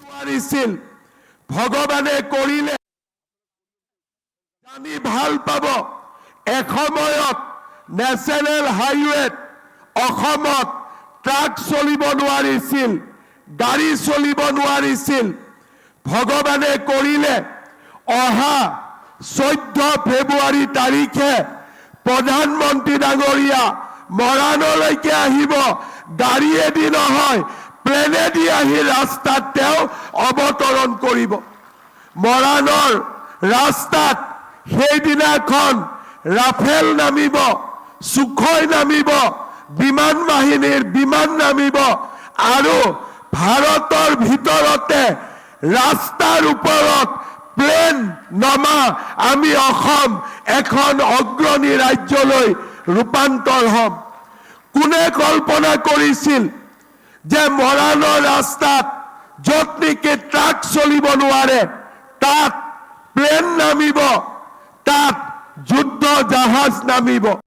নোৱাৰিছিল ভগৱানে কৰিলে জানি ভাল পাব। এসময়ত নেশ্যনেল হাইৱেত অসমত ট্ৰাক চলিব নোৱাৰিছিল, গাড়ী চলিব নোৱাৰিছিল। ভগৱানে কৰিলে অহা 14 ফেব্ৰুৱাৰী তাৰিখে প্ৰধানমন্ত্ৰী ডাঙৰীয়া মৰাণলৈকে আহিব, গাড়ীয়েদি নহয় প্লেনেদি আহি ৰাস্তাত তেওঁ অৱতৰণ কৰিব। মৰাণৰ ৰাস্তাত সেইদিনাখন ৰাফেল নামিব, সুখয় নামিব, বিমান বাহিনীৰ বিমান নামিব আৰু ভাৰতৰ ভিতৰতে ৰাস্তাৰ ওপৰত প্লেন নমা আমি অসম এখন অগ্ৰণী ৰাজ্যলৈ ৰূপান্তৰ হ'ম। কোনে কল্পনা কৰিছিল যে মৰাণৰ ৰাস্তাত য'ত নেকি ট্ৰাক চলিব নোৱাৰে তাত প্লেন নামিব, তাত যুদ্ধ জাহাজ নামিব।